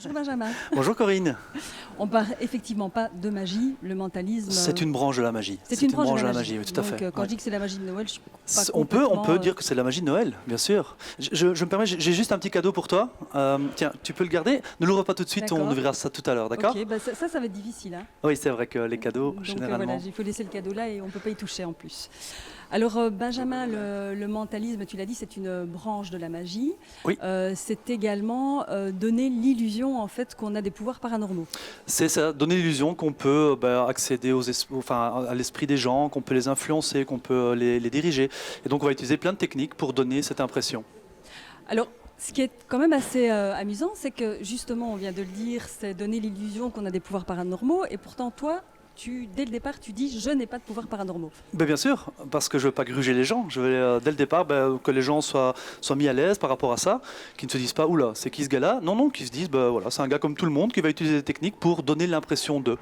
Bonjour Benjamin. Bonjour Corinne. On parle effectivement pas de magie, le mentalisme. C'est une branche de la magie. C'est une branche de la magie, oui, tout à Donc, fait. quand je dis que c'est la magie de Noël, je suis pas On complètement, peut dire que c'est la magie de Noël, bien sûr. Je me permets, j'ai juste un petit cadeau pour toi. Tiens, tu peux le garder. Ne l'ouvre pas tout de suite, on D'accord. verra ça tout à l'heure, d'accord? Ok, bah ça va être difficile. Hein. Oui, c'est vrai que les cadeaux, Donc généralement... voilà, il faut laisser le cadeau là et on ne peut pas y toucher en plus. Alors Benjamin, le mentalisme, tu l'as dit, c'est une branche de la magie. Oui. C'est également donner l'illusion en fait qu'on a des pouvoirs paranormaux. C'est ça, donner l'illusion qu'on peut accéder à l'esprit des gens, qu'on peut les influencer, qu'on peut les diriger. Et donc on va utiliser plein de techniques pour donner cette impression. Alors, ce qui est quand même assez amusant, c'est que justement, on vient de le dire, c'est donner l'illusion qu'on a des pouvoirs paranormaux, et pourtant toi, dès le départ, tu dis « je n'ai pas de pouvoirs paranormaux ». Bien sûr, parce que je ne veux pas gruger les gens. Je veux dès le départ que les gens soient mis à l'aise par rapport à ça, qu'ils ne se disent pas « oula, c'est qui ce gars-là ?» Non, qu'ils se disent voilà, c'est un gars comme tout le monde qui va utiliser des techniques pour donner l'impression d'eux.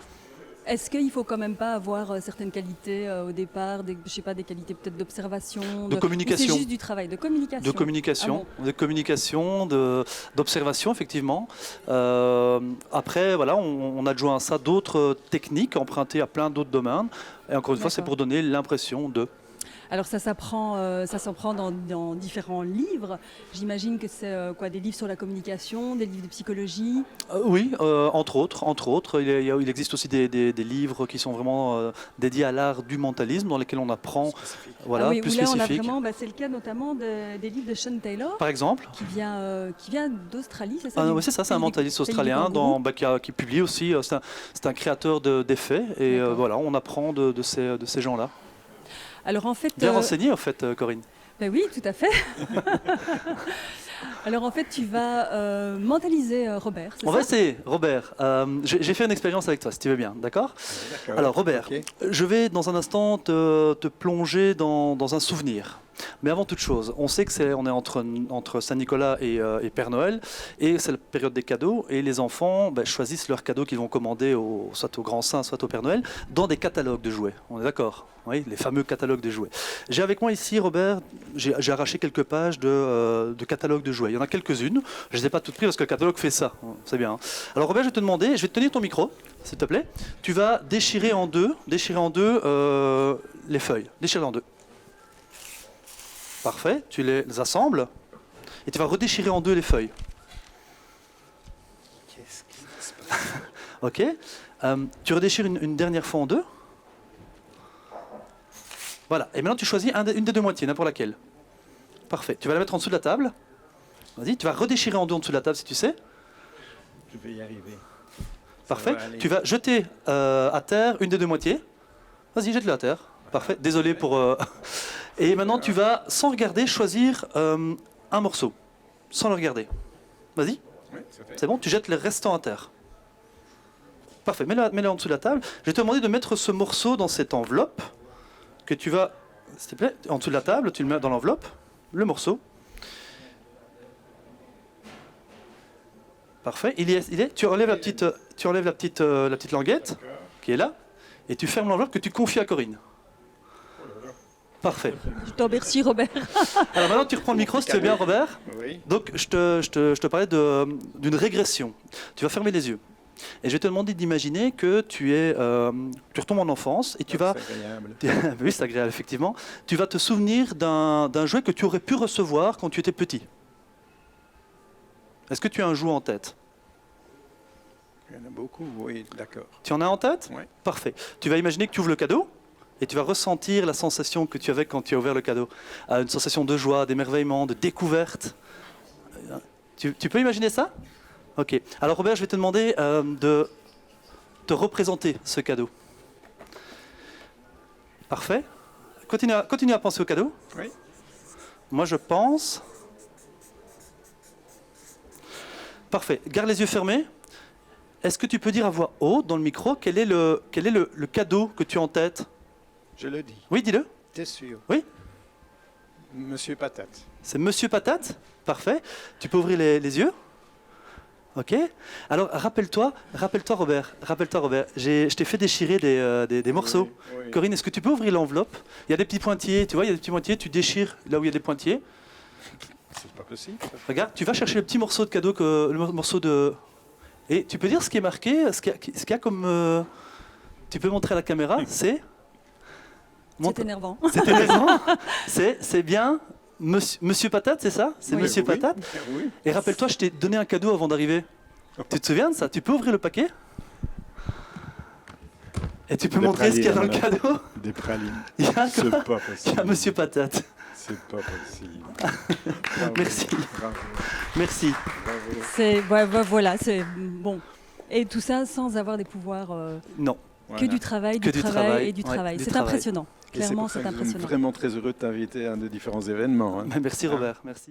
Est-ce qu'il ne faut quand même pas avoir certaines qualités au départ, des qualités peut-être d'observation, de communication. C'est juste du travail, de communication. De communication, Ah bon. de communication, d'observation effectivement. Après, voilà, on adjoint à ça d'autres techniques empruntées à plein d'autres domaines. Et encore une fois, c'est pour donner l'impression de... Alors ça s'apprend dans différents livres. J'imagine que c'est des livres sur la communication, des livres de psychologie. Oui, entre autres. Il existe aussi des livres qui sont vraiment dédiés à l'art du mentalisme, dans lesquels on apprend oui, plus là, spécifique. C'est le cas notamment des livres de Sean Taylor. Par exemple. Qui vient d'Australie, c'est ça? Oui, c'est ça, c'est un mentaliste australien qui publie aussi. C'est un créateur d'effets et voilà, on apprend de ces gens-là. Alors en fait, bien renseigné en fait, Corinne. Ben oui, tout à fait. Alors en fait, tu vas mentaliser Robert, c'est ça? On va essayer, Robert. J'ai fait une expérience avec toi, si tu veux bien, d'accord? Alors Robert, je vais dans un instant te plonger dans un souvenir. Mais avant toute chose, on sait on est entre Saint-Nicolas et Père Noël, et c'est la période des cadeaux, et les enfants choisissent leurs cadeaux qu'ils vont commander soit au Grand Saint, soit au Père Noël, dans des catalogues de jouets. On est d'accord? Oui, les fameux catalogues de jouets. J'ai avec moi ici, Robert, j'ai arraché quelques pages de catalogues de jouets. Il y en a quelques-unes, je ne les ai pas toutes prises parce que le catalogue fait ça, c'est bien. Hein. Alors Robert, je vais te demander, je vais te tenir ton micro, s'il te plaît. Tu vas déchirer en deux les feuilles, déchirer en deux. Parfait, tu les assembles et tu vas redéchirer en deux les feuilles. Qu'est-ce qui se passe? Ok. Tu redéchires une dernière fois en deux. Voilà. Et maintenant tu choisis une des deux moitiés, n'importe laquelle. Parfait. Tu vas la mettre en dessous de la table. Vas-y, tu vas redéchirer en deux en dessous de la table si tu sais. Je vais y arriver. Parfait. Tu vas jeter à terre une des deux moitiés. Vas-y, jette-le à terre. Parfait. Désolé pour... Et maintenant, tu vas, sans regarder, choisir un morceau. Sans le regarder. Vas-y. Oui, c'est bon, tu jettes les restants à terre. Parfait. Mets-le en dessous de la table. Je vais te demander de mettre ce morceau dans cette enveloppe que tu vas, s'il te plaît, en dessous de la table, tu le mets dans l'enveloppe, le morceau. Parfait. Il est. Tu enlèves la petite languette qui est là, et tu fermes l'enveloppe que tu confies à Corinne. Parfait. Je te remercie, Robert. Alors maintenant, tu reprends le micro, si tu veux bien, Robert. Oui. Donc, je te parlais d'une régression. Tu vas fermer les yeux. Et je vais te demander d'imaginer que tu retombes en enfance et tu vas... C'est agréable. Oui, c'est agréable, effectivement. Tu vas te souvenir d'un jouet que tu aurais pu recevoir quand tu étais petit. Est-ce que tu as un jouet en tête? Il y en a beaucoup, oui, d'accord. Tu en as en tête? Oui. Parfait. Tu vas imaginer que tu ouvres le cadeau. Et tu vas ressentir la sensation que tu avais quand tu as ouvert le cadeau. Une sensation de joie, d'émerveillement, de découverte. Tu peux imaginer ça? Ok. Alors Robert, je vais te demander de te représenter ce cadeau. Parfait. Continue à penser au cadeau. Oui. Moi, je pense... Parfait. Garde les yeux fermés. Est-ce que tu peux dire à voix haute dans le micro quel est le cadeau que tu as en tête? Je le dis. Oui, dis-le. T'es sûr? Oui. Monsieur Patate. C'est Monsieur Patate? Parfait. Tu peux ouvrir les yeux? Ok. Alors, rappelle-toi, Robert. Je t'ai fait déchirer des morceaux. Oui, oui. Corinne, est-ce que tu peux ouvrir l'enveloppe? Il y a des petits pointillés, tu vois, il y a des petits pointillés, tu déchires là où il y a des pointillés. C'est pas possible. Regarde, tu vas chercher le petit morceau de cadeau, le morceau de... Et tu peux dire ce qui est marqué, ce qu'il y a comme... tu peux montrer à la caméra, c'est... C'est énervant. C'est énervant. C'est bien Monsieur Patate, c'est ça? C'est Oui. Monsieur Patate. Oui. Et rappelle-toi, je t'ai donné un cadeau avant d'arriver. Tu te souviens de ça? Tu peux ouvrir le paquet? Et tu peux Des montrer ce qu'il y a dans le pralines, cadeau? Des pralines. Il y a C'est quoi? pas Il y possible. a Monsieur Patate. C'est pas possible. Bravo, Merci. Bravo. Merci. Bravo. Voilà, c'est bon. Et tout ça sans avoir des pouvoirs Non. que Voilà. du travail, Que du du travail travail, et du ouais, travail. du C'est travail. impressionnant. Et c'est Clairement, pour ça c'est que nous sommes impressionnant. vraiment très heureux de t'inviter à de différents événements. Hein. Merci Robert. Merci.